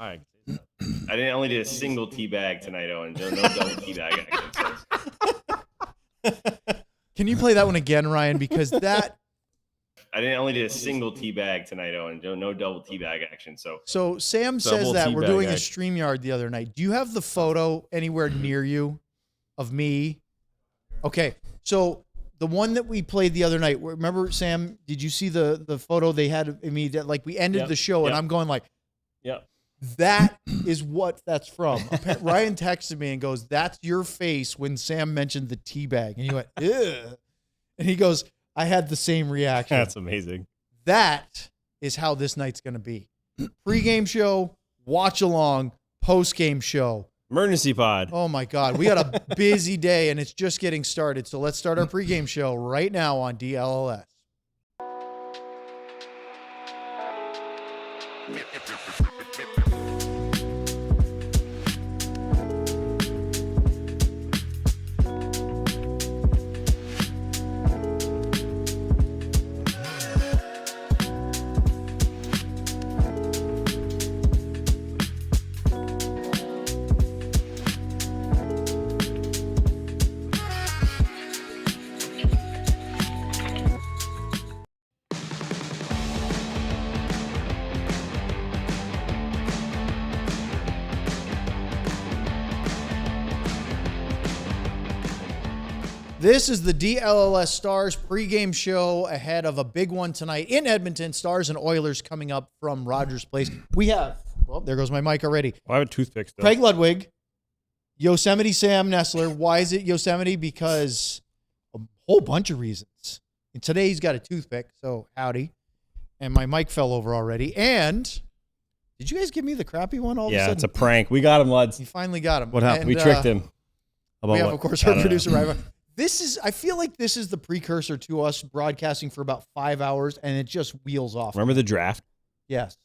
All right. I didn't only did a single teabag tonight, Owen. No double teabag action. Can you play that one again, Ryan? Because that. I didn't only did a single teabag tonight, Owen. No double teabag action. So Sam says that we're doing a StreamYard the other night. Do you have the photo anywhere near you of me? Okay, so the one that we played the other night. Remember, Sam? Did you see the photo they had of me? That like we ended the show, and I'm going like, that is what that's from. Ryan texted me and goes, "That's your face when Sam mentioned the teabag," and you went, "Ugh," and he goes, I had the same reaction. That's amazing. That is how this night's going to be. Pre-game show, watch along, post-game show. Emergency pod. Oh, my God. We got a busy day, and it's just getting started. So let's start our pre-game show right now on DLLS. This is the DLLS Stars pregame show ahead of a big one tonight in Edmonton. Stars and Oilers coming up from Rogers Place. We have, well, there goes my mic already. I have a toothpick still. Craig Ludwig, Yosemite Sam Nestler. Why is it Yosemite? Because a whole bunch of reasons. And today he's got a toothpick, so howdy. And my mic fell over already. And did you guys give me the crappy one all of a sudden? Yeah, it's a prank. We got him, Luds. You finally got him. What happened? We tricked him. We have, of course, our producer, Ryan. I feel like this is the precursor to us broadcasting for about 5 hours, and it just wheels off. Remember the draft? Yes.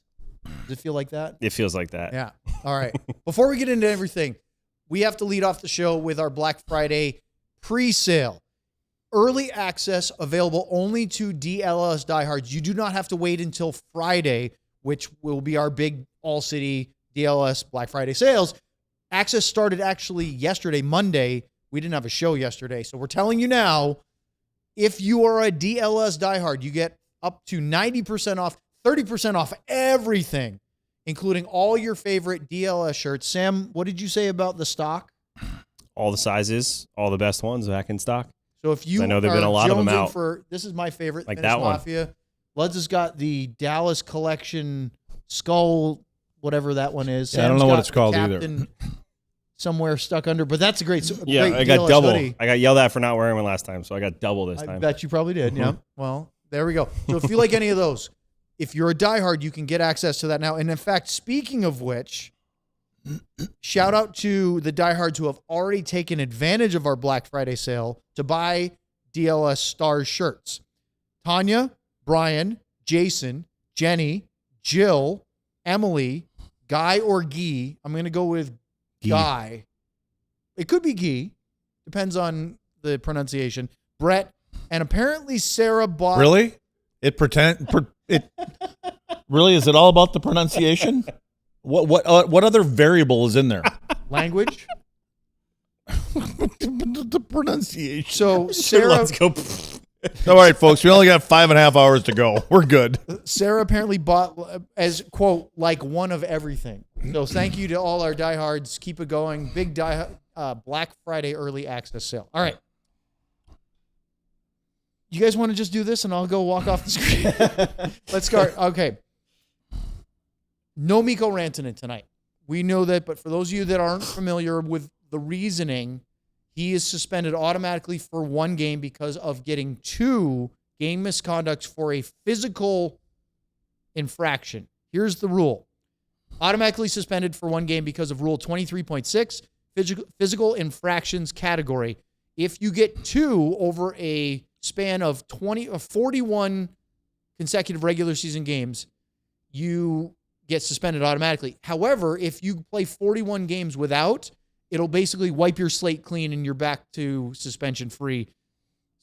Does it feel like that? It feels like that. Yeah. All right. Before we get into everything, we have to lead off the show with our Black Friday pre-sale. Early access available only to DLLS diehards. You do not have to wait until Friday, which will be our big all-city DLLS Black Friday sales. Access started actually yesterday, Monday. We didn't have a show yesterday. So we're telling you now, if you are a DLLS diehard, you get up to 90% off, 30% off everything, including all your favorite DLLS shirts. Sam, what did you say about the stock? All the sizes, all the best ones back in stock. So if you I know there've been a lot of them out. This is my favorite, like Finnish that one. Mafia. Luds has got the Dallas Collection Skull, whatever that one is. Yeah, I don't know what it's called either. Somewhere stuck under, but that's a great. Yeah, great I got DLLS double. hoodie. I got yelled at for not wearing one last time, so I got double this time. I bet you probably did. Yeah. Well, there we go. So if you like any of those, if you're a diehard, you can get access to that now. And in fact, speaking of which, shout out to the diehards who have already taken advantage of our Black Friday sale to buy DLLS Stars shirts. Tanya, Brian, Jason, Jenny, Jill, Emily, Guy or Guy. I'm going to go with Guy. It could be Guy. Depends on the pronunciation. Brett, and apparently Sarah bought. Really? It really, is it all about the pronunciation? What other variable is in there? Language. The pronunciation. So Sarah, Let's go. All right, folks, we only got 5.5 hours to go. We're good. Sarah apparently bought, as quote, like one of everything. So thank you to all our diehards. Keep it going. Big Black Friday early access sale. All right. You guys want to just do this and I'll go walk off the screen? Let's start. Okay. No Mikko Rantanen tonight. We know that, but for those of you that aren't familiar with the reasoning, he is suspended automatically for one game because of getting 2 game misconducts for a physical infraction. Here's the rule. Automatically suspended for one game because of Rule 23.6, physical infractions category. If you get 2 over a span of 41 consecutive regular season games, you get suspended automatically. However, if you play 41 games without, it'll basically wipe your slate clean and you're back to suspension free.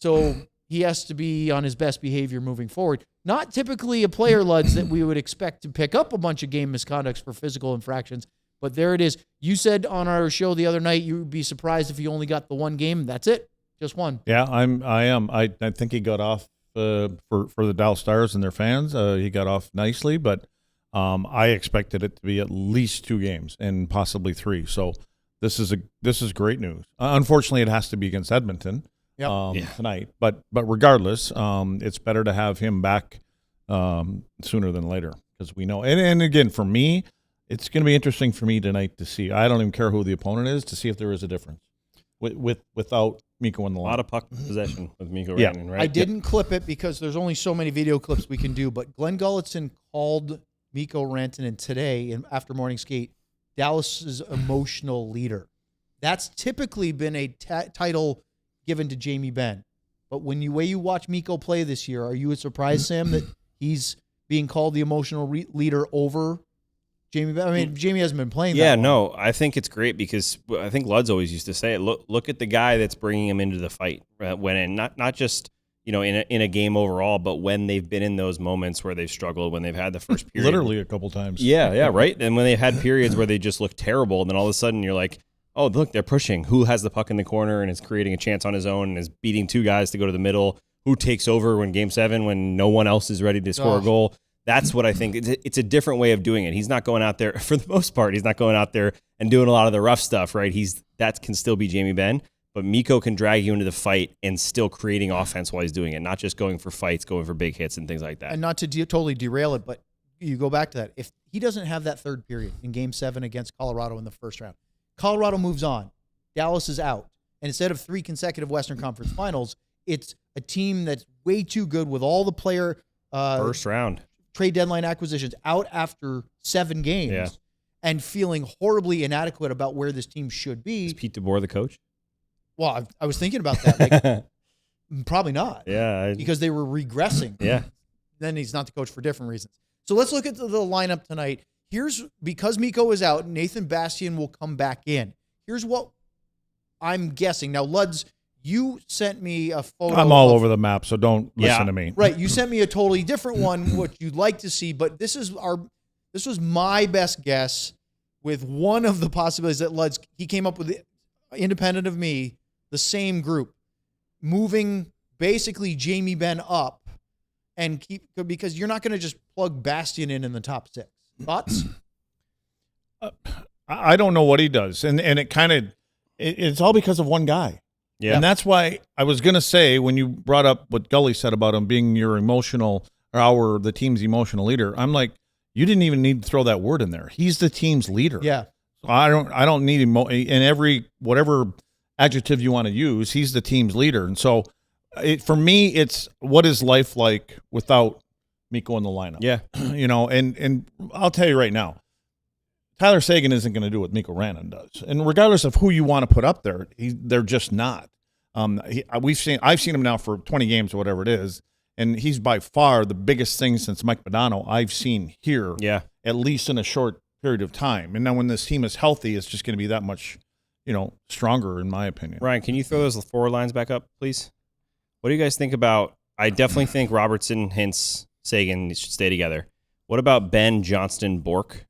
So he has to be on his best behavior moving forward. Not typically a player, Luds, that we would expect to pick up a bunch of game misconducts for physical infractions. But there it is. You said on our show the other night you would be surprised if he only got the one game. That's it. Just one. Yeah, I am. I think he got off for the Dallas Stars and their fans. He got off nicely, but I expected it to be at least 2 games and possibly 3. So this is great news. Unfortunately, it has to be against Edmonton tonight. But regardless, it's better to have him back sooner than later because we know. And again, for me, it's going to be interesting for me tonight to see. I don't even care who the opponent is to see if there is a difference without Mikko in the line. A lot of puck possession with Mikko Rantanen, right? I didn't clip it because there's only so many video clips we can do, but Glen Gulutzan called Mikko Rantanen today after morning skate Dallas's emotional leader. That's typically been a title given to Jamie Benn. But when you watch Mikko play this year, are you surprised, Sam, that he's being called the emotional leader over Jamie Benn? I mean, Jamie hasn't been playing that long. No, I think it's great because I think Lud's always used to say it. Look at the guy that's bringing him into the fight when not just in a game overall, but when they've been in those moments where they've struggled, when they've had the first period. Literally a couple times. Yeah, right. And when they've had periods where they just look terrible, and then all of a sudden you're like, oh, look, they're pushing. Who has the puck in the corner and is creating a chance on his own and is beating 2 guys to go to the middle? Who takes over when Game 7 when no one else is ready to score a goal? That's what I think. It's a different way of doing it. He's not going out there, for the most part, he's not going out there and doing a lot of the rough stuff, right? That can still be Jamie Benn, but Mikko can drag you into the fight and still creating offense while he's doing it, not just going for fights, going for big hits and things like that. And not to totally derail it, but you go back to that. If he doesn't have that third period in Game 7 against Colorado in the first round, Colorado moves on. Dallas is out. And instead of 3 consecutive Western Conference Finals, it's a team that's way too good with all the player first round trade deadline acquisitions out after 7 games and feeling horribly inadequate about where this team should be. Is Pete DeBoer the coach? Well, I was thinking about that. Probably not. Yeah. Because they were regressing. Yeah. Then he's not the coach for different reasons. So let's look at the lineup tonight. Because Mikko is out, Nathan Bastian will come back in. Here's what I'm guessing. Now, Luds, you sent me a photo. I'm all over the map, so don't listen to me. Right. You sent me a totally different one, what you'd like to see, but this was my best guess with one of the possibilities that Luds, he came up with, independent of me, the same group, moving basically Jamie Benn up and because you're not going to just plug Bastian in the top 6. Thoughts? I don't know what he does. And it's all because of one guy. Yeah. And that's why I was going to say, when you brought up what Gully said about him being your the team's emotional leader, I'm like, you didn't even need to throw that word in there. He's the team's leader. Yeah. So I don't need him in whatever adjective you want to use. He's the team's leader. And so for me, it's what is life like without Mikko in the lineup? Yeah. And I'll tell you right now, Tyler Seguin isn't going to do what Mikko Rantanen does, and regardless of who you want to put up there, they're just not. I've seen him now for 20 games or whatever it is, and he's by far the biggest thing since Mike Modano I've seen here. Yeah, at least in a short period of time. And now when this team is healthy, it's just going to be that much, stronger in my opinion. Ryan, can you throw those forward lines back up, please? What do you guys think about? I definitely think Robertson, Hintz, Seguin should stay together. What about Ben, Johnston, Bork?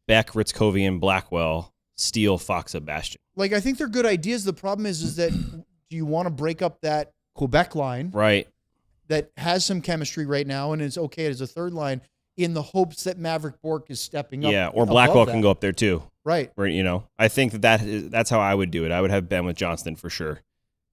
Beck, Ritzkovian, Blackwell, Steele, Foxa, Bastian. I think they're good ideas. The problem is that do you want to break up that Quebec line? Right. That has some chemistry right now and is okay as a third line in the hopes that Maverick Bork is stepping up. Yeah, or Blackwell can go up there too. Right. I think that's how I would do it. I would have Ben with Johnston for sure.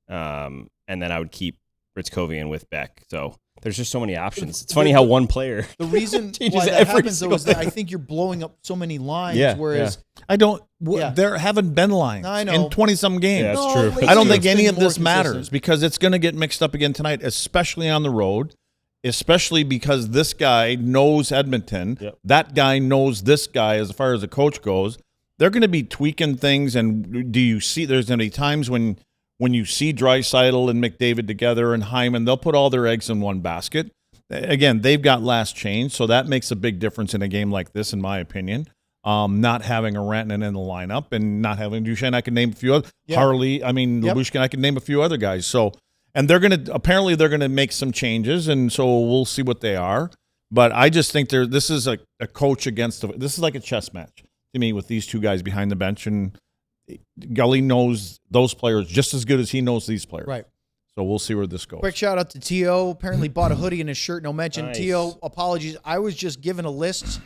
And then I would keep Ritzkovian with Beck. So there's just so many options. It's funny how one player. The reason why that happens, though, is that I think you're blowing up so many lines. Yeah, whereas I don't. There haven't been lines in 20-some games. Yeah, that's true. I don't think any of this matters because it's going to get mixed up again tonight, especially on the road. Especially because this guy knows Edmonton. Yep. That guy knows this guy as far as the coach goes. They're going to be tweaking things. And do you see? There's going to be times when you see Draisaitl and McDavid together and Hyman, they'll put all their eggs in one basket. Again, they've got last change, so that makes a big difference in a game like this, in my opinion. Not having a Rantanen in the lineup and not having Duchesne, I can name a few other. Yep. Harley, Labushkin, I can name a few other guys. So And apparently they're gonna make some changes, and so we'll see what they are. But I just think this is a coach against this is like a chess match to me with these two guys behind the bench, and Gully knows those players just as good as he knows these players. Right. So we'll see where this goes. Quick shout out to T.O. Apparently bought a hoodie and a shirt. No mention. Nice. T.O., apologies. I was just given a list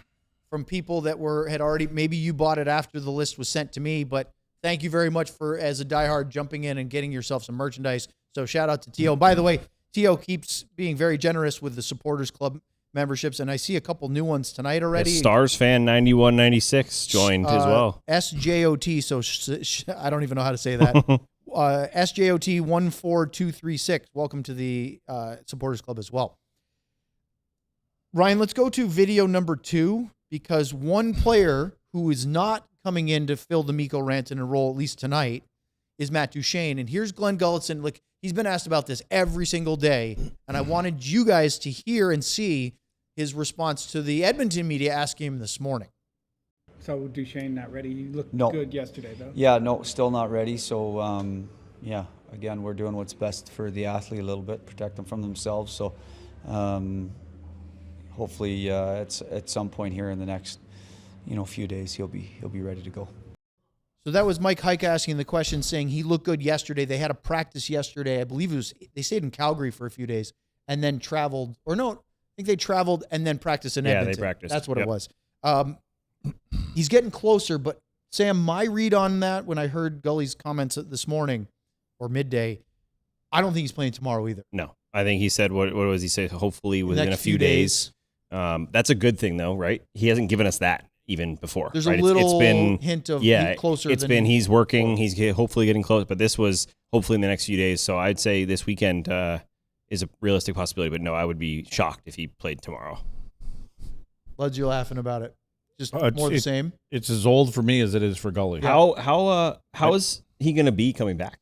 from people that had already, maybe you bought it after the list was sent to me, but thank you very much for, as a diehard, jumping in and getting yourself some merchandise. So shout out to T.O. By the way, T.O. keeps being very generous with the Supporters Club memberships, and I see a couple new ones tonight already. Stars fan 9196 joined as well. SJOT, so I don't even know how to say that. SJOT 14236. Welcome to the Supporters Club as well. Ryan, let's go to video number 2, because one player who is not coming in to fill the Mikko Rantanen role, at least tonight, is Matt Duchene. And here's Glen Gulutzan. Like, he's been asked about this every single day, and I wanted you guys to hear and see his response to the Edmonton media asking him this morning. So Duchene not ready? You looked good yesterday, though. Yeah, no, still not ready. So, yeah, again, we're doing what's best for the athlete a little bit, protect them from themselves. So, hopefully, at some point here in the next, few days, he'll be ready to go. So that was Mike Heika asking the question, saying he looked good yesterday. They had a practice yesterday. I believe they stayed in Calgary for a few days and then traveled. Or no, I think they traveled and then practiced in Edmonton. Yeah, they practiced. That's what it was. He's getting closer, but Sam, my read on that when I heard Gully's comments this morning or midday, I don't think he's playing tomorrow either. No, I think he said, what was he say? Hopefully within a few days. That's a good thing, though, right? He hasn't given us that even before. There's right? a little it's been, hint of closer. He's working. He's hopefully getting close, but this was hopefully in the next few days. So I'd say this weekend is a realistic possibility, but no, I would be shocked if he played tomorrow. Buds, you're laughing about it. Just more the same. It's as old for me as it is for Gully. How is he going to be coming back?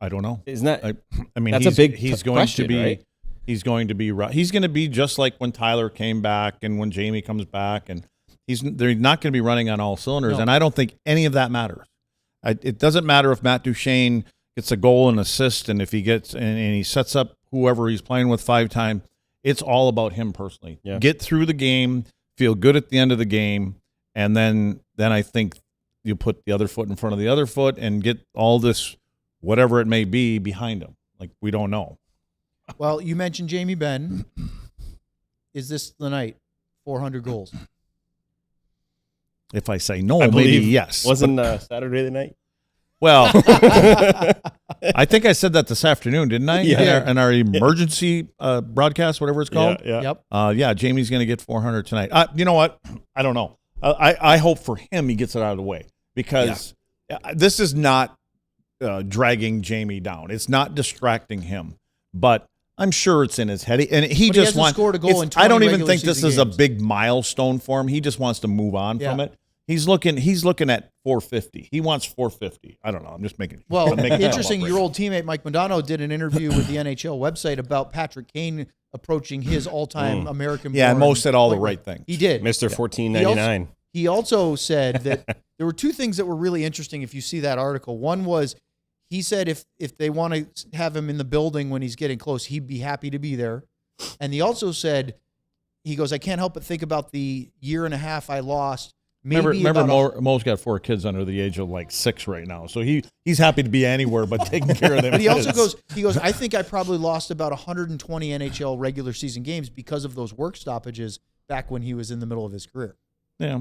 I don't know. Isn't that? I mean, that's he's going question, to be. Right? He's going to be. He's going to be just like when Tyler came back and when Jamie comes back, and they're not going to be running on all cylinders. No. And I don't think any of that matters. It doesn't matter if Matt Duchene gets a goal and assist, and if he gets and he sets up whoever he's playing with 5 times. It's all about him personally. Yeah. Get through the game, feel good at the end of the game, and then I think you put the other foot in front of the other foot and get all this, whatever it may be, behind him. Like, we don't know. Well, you mentioned Jamie Benn. Is this the night? 400 goals. If I say no, I maybe believe yes. Wasn't Saturday the night? Well, I think I said that this afternoon, didn't I? Yeah. In our emergency broadcast, whatever it's called. Yeah. Yep. Jamie's going to get 400 tonight. You know what? I don't know. I hope for him he gets it out of the way, because this is not dragging Jamie down. It's not distracting him, but I'm sure it's in his head. And he just wants scored a goal in 20 I don't even regular think this season is a games. big milestone for him. He just wants to move on from it. He's looking at 450. He wants 450. I don't know. I'm just making. Well, I'm making interesting. that up Your right old teammate Mike Modano did an interview with the NHL website about Patrick Kane approaching his all-time American. Yeah, and Mo said all the right things. He did. Mr. 1499. He also said that there were 2 things that were really interesting if you see that article. One was he said if they want to have him in the building when he's getting close, he'd be happy to be there. And he also said, he goes, I can't help but think about the year and a half I lost. Remember Mo's got 4 kids under the age of like 6 right now. So he's happy to be anywhere but taking care of them. But he also goes, I think I probably lost about 120 NHL regular season games because of those work stoppages back when he was in the middle of his career. Yeah.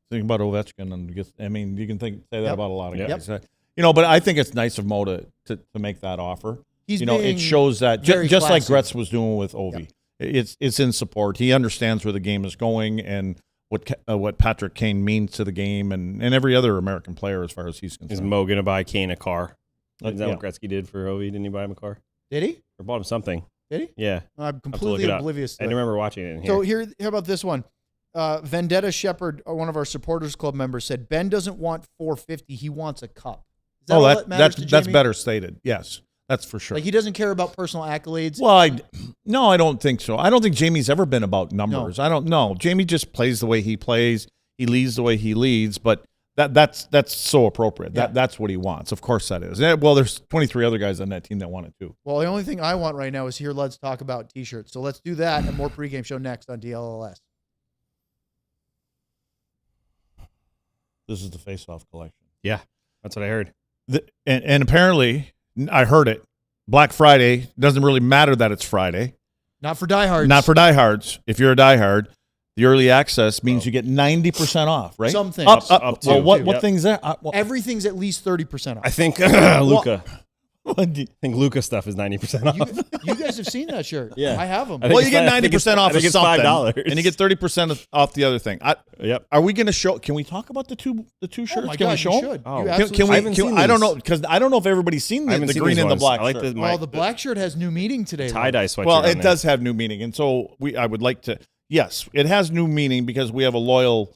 Think about Ovechkin, and you can say that about a lot of guys. Yep. But I think it's nice of Mo to make that offer. It shows that just like Gretz was doing with Ovi. Yep. It's in support. He understands where the game is going and what Patrick Kane means to the game and every other American player as far as he's concerned. Is Mo going to buy Kane a car? Is that what Gretzky did for Ovi? Didn't he buy him a car? Did he? Or bought him something? Did he? Yeah. I'm completely oblivious to I that. remember watching it in here. So here about this one. Vendetta Shepherd, one of our Supporters Club members, said Ben doesn't want 450. He wants a cup. Is that all that matters to that's Jamie? better stated. Yes, that's for sure. Like, he doesn't care about personal accolades. Well, I don't think so. I don't think Jamie's ever been about numbers. No. I don't know. Jamie just plays the way he plays. He leads the way he leads. But That's so appropriate. Yeah. That's what he wants. Of course that is. Yeah, well, there's 23 other guys on that team that want it too. Well, the only thing I want right now is hear Let's Talk About T-shirts. So let's do that and more pregame show next on DLLS. This is the face-off collection. Yeah, that's what I heard. And apparently, I heard it. Black Friday doesn't really matter that it's Friday. Not for diehards. Not for diehards. If you're a diehard, the early access means you get 90% off, right? Some things. Up to. well, what Yep. things there? Everything's at least 30% off. I think Luca. What do you- I think Luca stuff is 90% off. You guys have seen that shirt. Yeah. I have them. I think Well, you it's get I think 90% it's- off I think of it's something, $5. and you get 30% off the other thing. Yep. Are we going to show? Can we talk about the two shirts? Oh my Can God, we show you them? should. Oh. You Can- absolutely Can we? I haven't seen I don't these. know because I don't know if everybody's seen I the haven't seen green these and the ones. black I like shirt. the Well, the black shirt has new meaning today. tie-dye sweatshirt. Well, on it there. does have new meaning, and so I would like to. Yes, it has new meaning because we have a loyal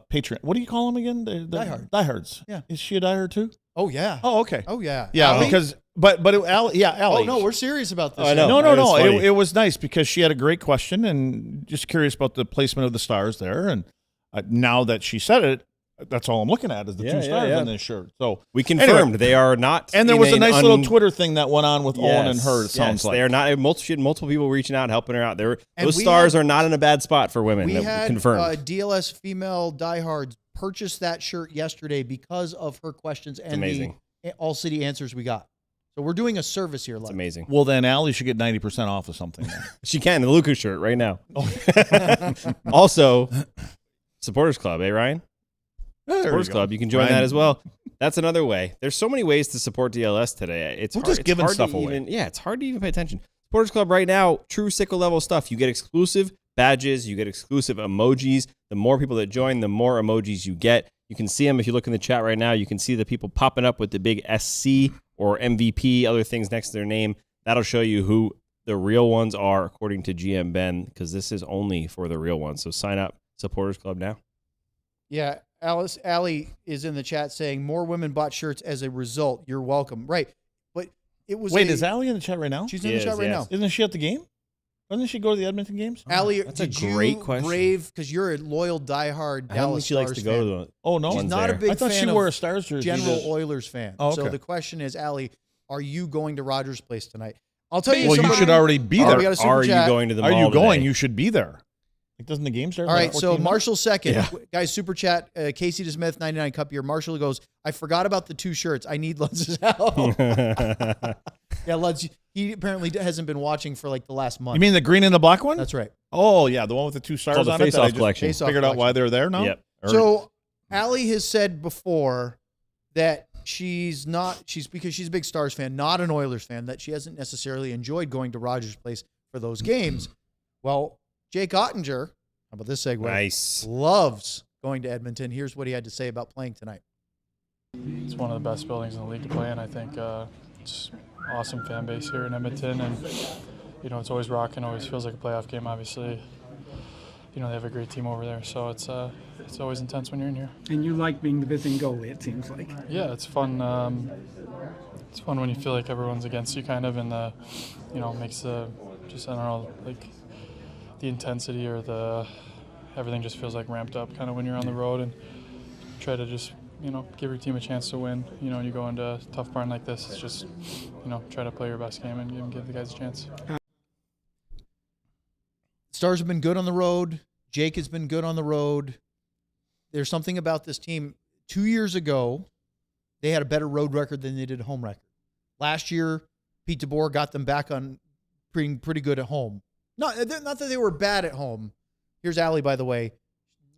patron. What do you call them again? Diehard. Diehards. Yeah. Is she a diehard too? Oh yeah. Oh, okay. Oh yeah. Yeah, Allie? because Allie. Oh no, we're serious about this. Oh, I know. No. It's funny. It was nice because she had a great question and just curious about the placement of the stars there. And now that she said it, that's all I'm looking at is the two stars on this shirt. So We confirmed Anyway. they are not. and there in was a an nice little Twitter thing that went on with Owen and her. It sounds yes, like they are not. She had multiple people reaching out, helping her out. And Those we stars had- are not in a bad spot for women. We that had confirmed. DLS female diehards purchase that shirt yesterday because of her questions and amazing. the all city answers we got. So we're doing a service here. It's Lev. amazing. Well, then Allie should get 90% off of something. Then. She can the Luca shirt right now. Also, supporters club, Ryan? Supporters club. You can join that as well. That's another way. There's so many ways to support DLS today. It's We're hard, just it's giving hard stuff to away. even, yeah, it's hard to even pay attention. Supporters club right now, true sickle level stuff. You get exclusive badges. You get exclusive emojis. The more people that join, the more emojis you get. You can see them if you look in the chat right now. You can see the people popping up with the big SC or MVP, other things next to their name. That'll show you who the real ones are according to GM Ben, because this is only for the real ones. So sign up, supporters club now. Yeah, Allie is in the chat saying more women bought shirts as a result. You're welcome. Right, but it was. Wait, is Allie in the chat right now? She's in the chat right now. Isn't she at the game? Doesn't she go to the Edmonton games? Allie, That's a did great you question. brave because you're a loyal diehard I don't think Dallas she likes Stars to go fan. to the Oh no, She's ones not there. a big I thought she fan wore a of Stars jersey. general She Oilers fan. Oh, So okay. the question is, Allie, are you going to Rogers Place tonight? I'll tell you. Well, you somebody- should already be Oh, there. we got a super Are you chat. going to the Are mall you going? today? You should be there. Like, doesn't the game start? All in right, like so 14 minutes? Marshall second. Yeah. Guys, super chat, Casey DeSmith, 99 Cup here. Marshall goes, I forgot about the two shirts. I need Lutz's help. Yeah, Lutz, he apparently hasn't been watching for like the last month. You mean the green and the black one? That's right. Oh yeah, the one with the two stars Called the on it. That face-off I just collection. Face-off figured out why collection. they're there now. Yep. Or- So Allie has said before that she's because she's a big Stars fan, not an Oilers fan, that she hasn't necessarily enjoyed going to Rogers Place for those games. Well, Jake Oettinger, how about this segue? Nice. Loves going to Edmonton. Here's what he had to say about playing tonight. It's one of the best buildings in the league to play in. I think it's awesome fan base here in Edmonton, and it's always rocking. Always feels like a playoff game. Obviously, they have a great team over there, so it's always intense when you're in here. And you like being the visiting goalie, it seems like. Yeah, it's fun. It's fun when you feel like everyone's against you, kind of, and makes the just I don't know, like the intensity or the everything just feels like ramped up, kind of when you're on the road and try to just give your team a chance to win. When you go into a tough barn like this, it's just try to play your best game and give the guys a chance. Stars have been good on the road. Jake has been good on the road. There's something about this team. 2 years ago, they had a better road record than they did home record. Last year, Pete DeBoer got them back on pretty good at home. Not that they were bad at home. Here's Allie, by the way.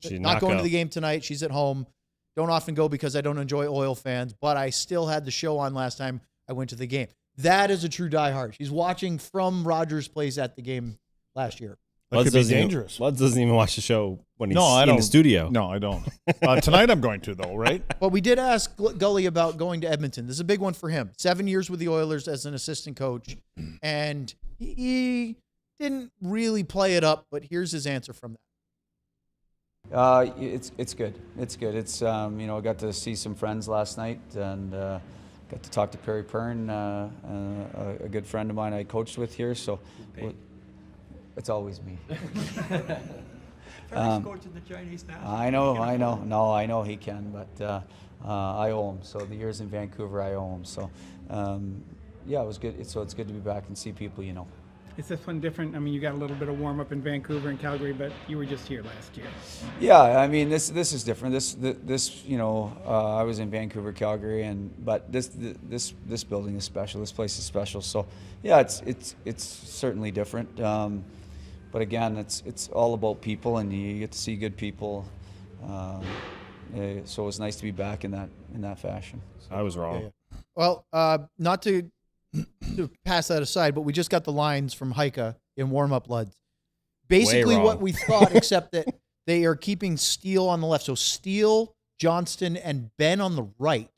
She Not knocked going to out. the game tonight. She's at home. Don't often go because I don't enjoy Oil fans, but I still had the show on last time I went to the game. That is a true diehard. She's watching from Rogers Place at the game last year. That could be dangerous. Lutz doesn't even watch the show when he's I in don't. the studio. No, I don't. Tonight I'm going to though, right? But we did ask Gully about going to Edmonton. This is a big one for him. 7 years with the Oilers as an assistant coach, and he didn't really play it up, but here's his answer from that. It's good. It's good. It's I got to see some friends last night and got to talk to Perry Pern, a good friend of mine I coached with here. So it's always me. coaching the Chinese national. I know. No, I know he can, but I owe him. So the years in Vancouver, I owe him. So, yeah, it was good. So it's good to be back and see people, you know. Is this one different? I mean, you got a little bit of warm up in Vancouver and Calgary, but you were just here last year. Yeah, I mean, this is different. This you know, I was in Vancouver, Calgary, but this building is special. This place is special. So, yeah, it's certainly different. But again, it's all about people, and you get to see good people. So it was nice to be back in that fashion. I was wrong. Yeah. Well, not to pass that aside, but we just got the lines from Heika in warm-up, Luds. Basically what we thought, except that they are keeping Steele on the left. So Steele, Johnston, and Ben on the right.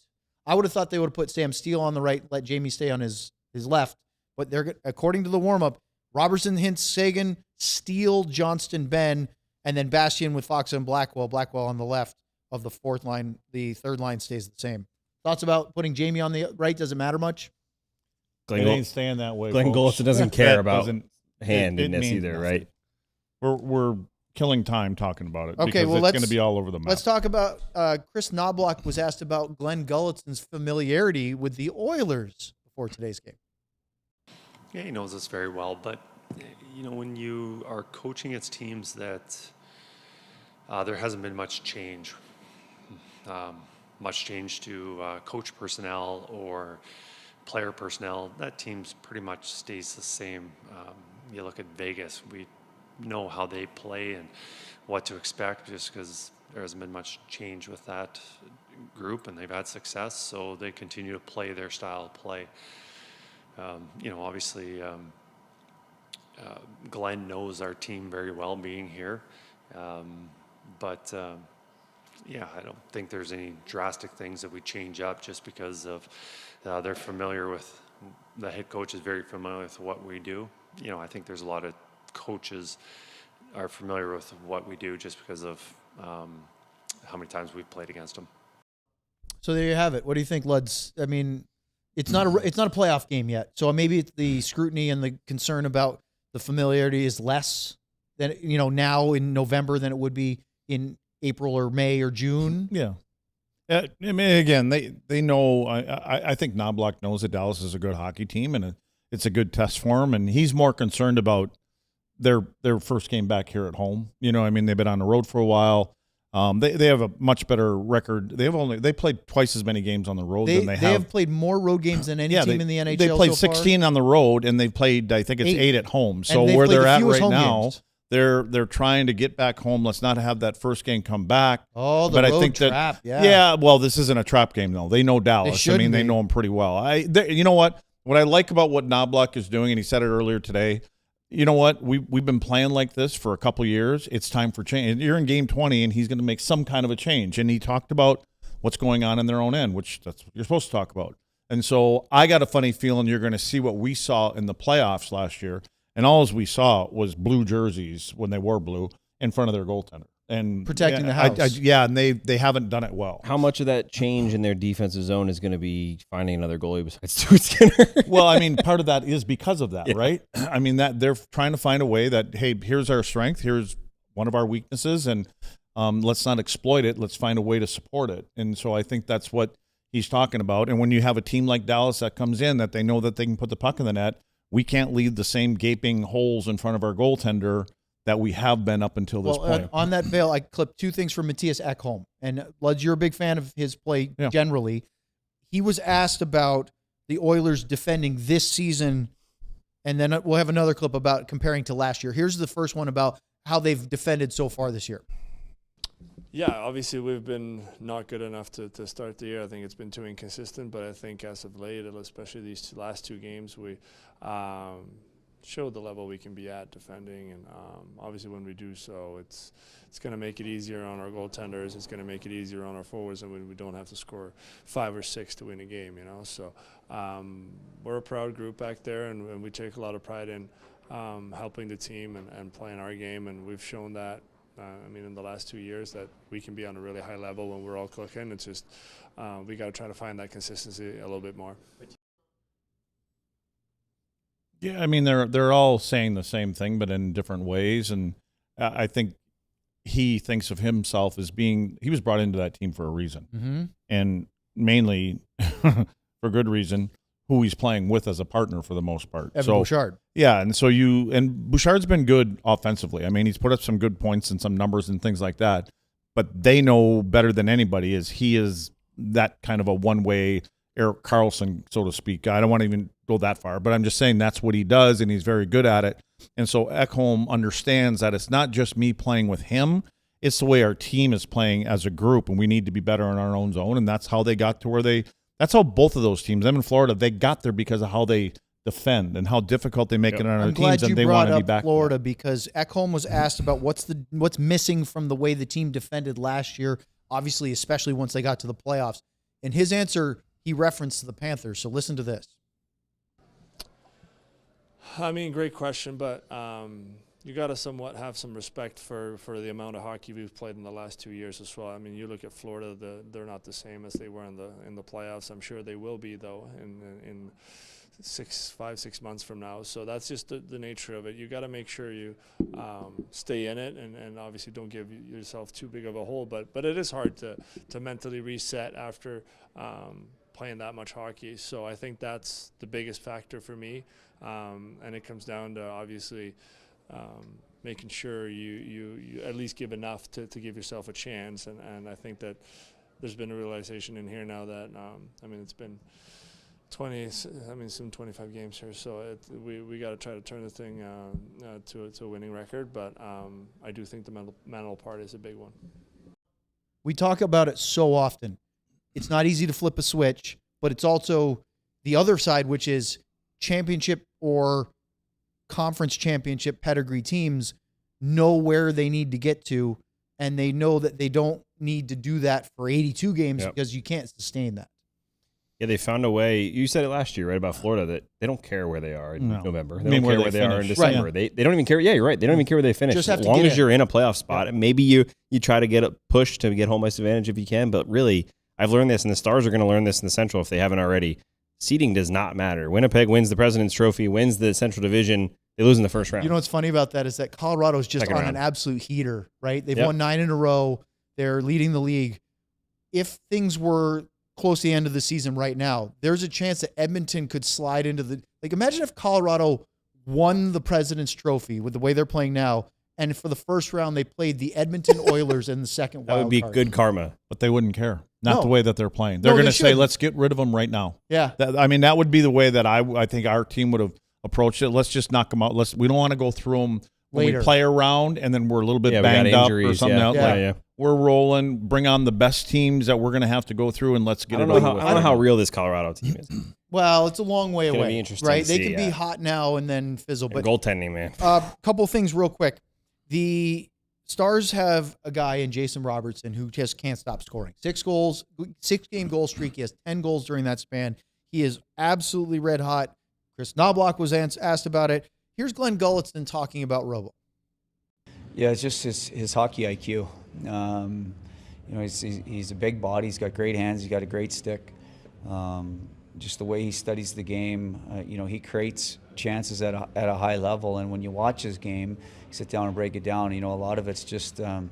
I would have thought they would have put Sam Steele on the right, let Jamie stay on his left. But they're, according to the warm-up, Robertson, Hintz, Sagan, Steele, Johnston, Ben, and then Bastian with Fox and Blackwell. Blackwell on the left of the fourth line. The third line stays the same. Thoughts about putting Jamie on the right? Does it matter much? It ain't staying that way. Glen folks. Gulutzan doesn't care about it handedness means either, nothing. right? We're killing time talking about it. Okay, because well, it's let's going to be all over the map. Let's talk about Chris Knobloch was asked about Glen Gulutzan's familiarity with the Oilers before today's game. Yeah, he knows us very well, but you know, when you are coaching against teams that there hasn't been much change to coach personnel or player personnel, that team's pretty much stays the same. You look at Vegas, we know how they play and what to expect just because there hasn't been much change with that group and they've had success, so they continue to play their style of play. You know, obviously, Glenn knows our team very well being here, but yeah, I don't think there's any drastic things that we change up just because of they're familiar with, the head coach is very familiar with what we do. You know, I think there's a lot of coaches are familiar with what we do just because of how many times we've played against them. So there you have it. What do you think, Luds? I mean, it's not a playoff game yet, so maybe it's the scrutiny and the concern about the familiarity is less than, you know, now in November than it would be in April or May or June. Yeah. I mean, again, they know. I think Knobloch knows that Dallas is a good hockey team, and it's a good test for him. And he's more concerned about their first game back here at home. You know, I mean, they've been on the road for a while. They have a much better record. They played twice as many games on the road than they have. They have played more road games than any team in the NHL. They played so 16 on the road, and they played, I think it's 8 at home. So and where they're at right now. Games. They're trying to get back home. Let's not have that first game come back. Oh, the road trap. Yeah. Well, this isn't a trap game though. They know Dallas. They know them pretty well. You know what? What I like about what Knobloch is doing, and he said it earlier today. You know what? We've been playing like this for a couple of years. It's time for change. You're in game 20, and he's going to make some kind of a change. And he talked about what's going on in their own end, which that's what you're supposed to talk about. And so I got a funny feeling you're going to see what we saw in the playoffs last year. And all we saw was blue jerseys when they wore blue in front of their goaltender and protecting the house. And they haven't done it well. How much of that change in their defensive zone is going to be finding another goalie besides Stuart Skinner? Well, I mean, part of that is because of that, right? I mean, that they're trying to find a way that, hey, here's our strength, here's one of our weaknesses, and let's not exploit it. Let's find a way to support it. And so I think that's what he's talking about. And when you have a team like Dallas that comes in, that they know that they can put the puck in the net, we can't leave the same gaping holes in front of our goaltender that we have been up until this point. On that veil, I clipped 2 things from Matthias Ekholm. And Luds, you're a big fan of his play generally. He was asked about the Oilers defending this season, and then we'll have another clip about comparing to last year. Here's the first one about how they've defended so far this year. Yeah, obviously we've been not good enough to start the year. I think it's been too inconsistent, but I think as of late, especially these last 2 games, we showed the level we can be at defending, and obviously when we do so, it's going to make it easier on our goaltenders. It's going to make it easier on our forwards, and we don't have to score 5 or 6 to win a game, you know. So we're a proud group back there, and we take a lot of pride in helping the team and playing our game, and we've shown that. I mean, in the last 2 years, that we can be on a really high level when we're all clicking. It's just we got to try to find that consistency a little bit more. Yeah, I mean, they're all saying the same thing, but in different ways. And I think he thinks of himself as being, he was brought into that team for a reason. Mm-hmm. And mainly for good reason, who he's playing with as a partner for the most part. Evan Bouchard. Yeah, and Bouchard's been good offensively. I mean, he's put up some good points and some numbers and things like that. But they know better than anybody he is that kind of a one-way Erik Karlsson, so to speak. I don't want to even go that far, but I'm just saying that's what he does, and he's very good at it. And so Ekholm understands that it's not just me playing with him, it's the way our team is playing as a group, and we need to be better in our own zone, and that's how they got to where that's how both of those teams, them in Florida, they got there because of how they defend and how difficult they make it on other teams, and they want to be back. Florida because Ekholm was asked about what's missing from the way the team defended last year, obviously, especially once they got to the playoffs. And his answer, he referenced the Panthers. So listen to this. I mean, great question, but you got to somewhat have some respect for the amount of hockey we've played in the last 2 years as well. I mean, you look at Florida; they're not the same as they were in the playoffs. I'm sure they will be though in 6 months from now. So that's just the nature of it. You got to make sure you stay in it, and obviously don't give yourself too big of a hole. But it is hard to mentally reset after playing that much hockey. So I think that's the biggest factor for me, and it comes down to obviously making sure you at least give enough to give yourself a chance. And I think that there's been a realization in here now that I mean, it's been soon 25 games here, so we got to try to turn the thing to a winning record. But I do think the mental part is a big one. We talk about it so often. It's not easy to flip a switch, but it's also the other side, which is championship or conference championship pedigree teams know where they need to get to, and they know that they don't need to do that for 82 games because you can't sustain that. Yeah, they found a way. You said it last year, right, about Florida, that they don't care where they are in November. They don't care where they are in December. Right. They don't even care. Yeah, you're right. They don't even care where they finish. Just have as to long get as in. you're in a playoff spot, maybe you try to get a push to get home ice advantage if you can. But really, I've learned this, and the Stars are going to learn this in the Central if they haven't already. Seeding does not matter. Winnipeg wins the President's Trophy, wins the Central Division. They lose in the first round. You know what's funny about that is that Colorado's just Second on round. an absolute heater, right? They've won 9 in a row. They're leading the league. If things were close to the end of the season right now, there's a chance that Edmonton could slide into the – like imagine if Colorado won the President's Trophy with the way they're playing now, and for the first round they played the Edmonton Oilers in the second that wild would be card. good karma. But they wouldn't care. Not No. the way that they're playing. They're No, going they to say, should. let's get rid of them right now. Yeah. That would be the way that I think our team would have approached it. Let's just knock them out. We don't want to go through them when Later. we play around and then we're a little bit Yeah, we got banged up injuries, or something else. Yeah. Yeah. We're rolling. Bring on the best teams that we're going to have to go through, and let's get I it don't over with. know how real this Colorado team is. Well, it's a long way gonna away, be interesting right? to They see, can be yeah. hot now and then fizzle. But And goaltending, man. couple things real quick. The Stars have a guy in Jason Robertson who just can't stop scoring. 6 goals, 6-game goal streak. He has 10 goals during that span. He is absolutely red hot. Chris Knobloch was asked about it. Here's Glen Gulutzan talking about Robo. Yeah, it's just his hockey IQ. You know, he's a big body. He's got great hands. He's got a great stick. Just the way he studies the game. You know, he creates chances at a high level. And when you watch his game, you sit down and break it down. You know, a lot of it's just, you know,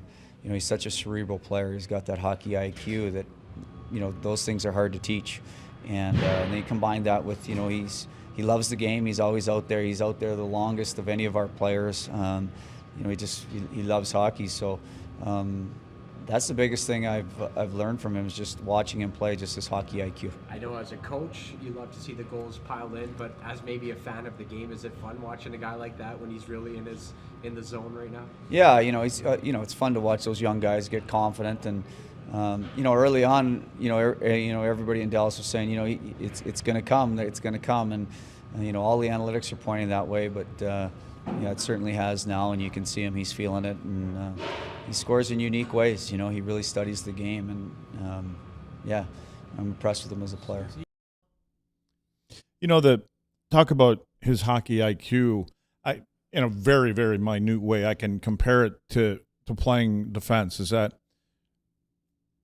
he's such a cerebral player. He's got that hockey IQ that, you know, those things are hard to teach. And then you combine that with, you know, he loves the game. He's always out there. He's out there the longest of any of our players. You know, he loves hockey. So that's the biggest thing I've learned from him is just watching him play, just his hockey IQ. I know as a coach, you love to see the goals piled in, but as maybe a fan of the game, is it fun watching a guy like that when he's really in the zone right now? Yeah, you know, he's you know, it's fun to watch those young guys get confident, and you know, early on, you know, everybody in Dallas was saying, you know, it's going to come, and you know, all the analytics are pointing that way, but yeah, it certainly has now, and you can see him, he's feeling it, and he scores in unique ways. You know, he really studies the game, and yeah, I'm impressed with him as a player. You know, talk about his hockey IQ. In a very, very minute way, I can compare it to playing defense. Is that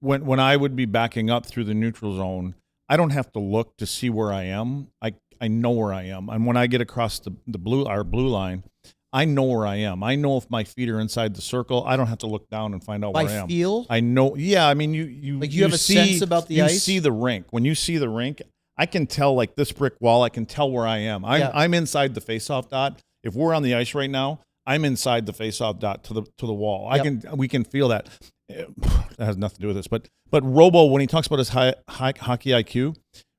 when I would be backing up through the neutral zone, I don't have to look to see where I am. I know where I am, and when I get across our blue line, I know where I am. I know if my feet are inside the circle. I don't have to look down and find out By where I am. feel? I know. Yeah, I mean, you have a sense about the ice? You see the rink. When you see the rink, I can tell, like this brick wall, I can tell where I am. I'm inside the faceoff dot. If we're on the ice right now, I'm inside the faceoff dot to the wall. We can feel that. That has nothing to do with this, but Robo, when he talks about his high hockey IQ,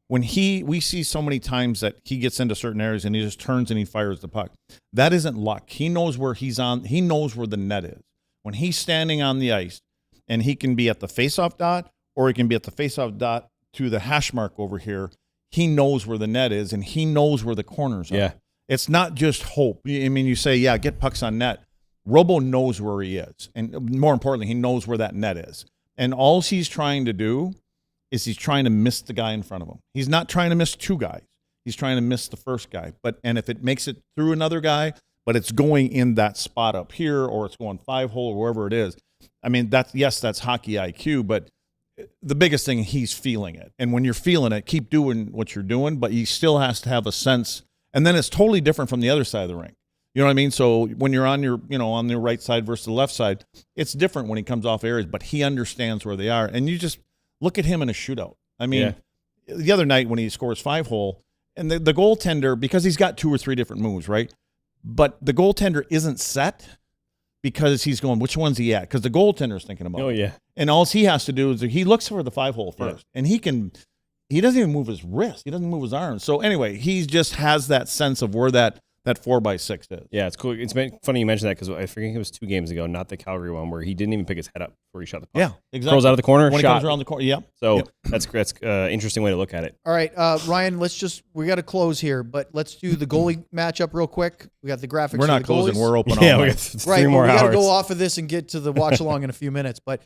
when we see so many times that he gets into certain areas and he just turns and he fires the puck. That isn't luck. He knows where he's on. He knows where the net is. When he's standing on the ice, and he can be at the faceoff dot, or he can be at the faceoff dot to the hash mark over here. He knows where the net is, and he knows where the corners are. Yeah. It's not just hope. I mean, you say, yeah, get pucks on net. Robo knows where he is. And more importantly, he knows where that net is. And all he's trying to do is he's trying to miss the guy in front of him. He's not trying to miss two guys. He's trying to miss the first guy. And if it makes it through another guy, but it's going in that spot up here, or it's going 5-hole, or wherever it is. I mean, that's hockey IQ, but the biggest thing, he's feeling it. And when you're feeling it, keep doing what you're doing, but he still has to have a sense. And then it's totally different from the other side of the rink. You know what I mean? So when you're on your, on the right side versus the left side, it's different when he comes off areas, but he understands where they are. And you just look at him in a shootout. I mean, the other night when he scores 5-hole, and the goaltender, because he's got 2 or 3 different moves, right? But the goaltender isn't set because he's going, which one's he at? Because the goaltender's thinking about it. Oh, yeah. And all he has to do is he looks for the 5-hole first. And he doesn't even move his wrist. He doesn't move his arms. So anyway, he just has that sense of where that 4x6 is. Yeah, it's cool. It's funny you mentioned that because I forget it was 2 games ago, not the Calgary one, where he didn't even pick his head up before he shot the puck. Yeah, exactly. Throws out of the corner, when shot. he comes around the corner. Yeah. So that's interesting way to look at it. All right, Ryan, we got to close here, but let's do the goalie matchup real quick. We got the graphics. We're not for the closing. goalies. We're open all we night. got 3 more we hours. got to go off of this and get to the watch along in a few minutes. But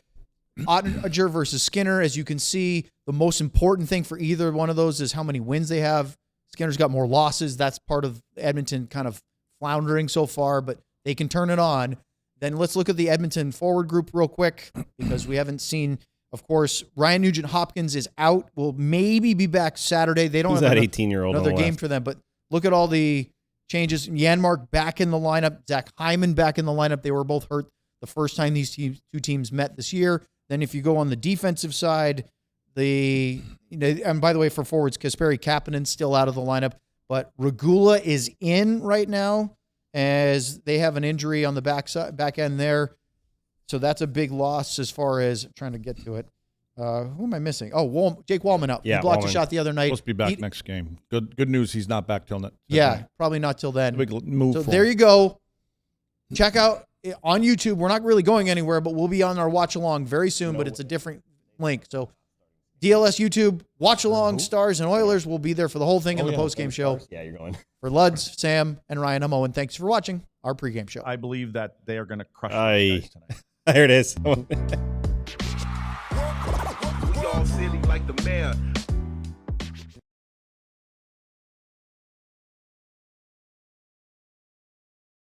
Oettinger versus Skinner, as you can see, the most important thing for either one of those is how many wins they have. Skinner's got more losses. That's part of Edmonton kind of floundering so far, but they can turn it on. Then let's look at the Edmonton forward group real quick because we haven't seen, of course, Ryan Nugent-Hopkins is out. Will maybe be back Saturday. They don't Who's have that 18-year-old another game for them, but look at all the changes. Janmark back in the lineup. Zach Hyman back in the lineup. They were both hurt the first time these two teams met this year. Then if you go on the defensive side, and by the way, for forwards, Kasperi Kapanen's still out of the lineup. But Regula is in right now as they have an injury on the back end there. So that's a big loss as far as trying to get to it. Who am I missing? Oh, Jake Wallman out. Yeah, he blocked Wallman. a shot the other night. Supposed to be back next game. Good news. He's not back till next. Yeah, probably not till then. Big move. So for there him. you go. Check out on YouTube. We're not really going anywhere, but we'll be on our watch along very soon. But it's a different link. So DLS YouTube watch along Stars and Oilers will be there for the whole thing in the post-game show. Yeah, you're going. For Luds, Sam, and Ryan, I'm Owen. Thanks for watching our pregame show. I believe that they are going to crush these guys tonight. There it is. We all silly like the mayor.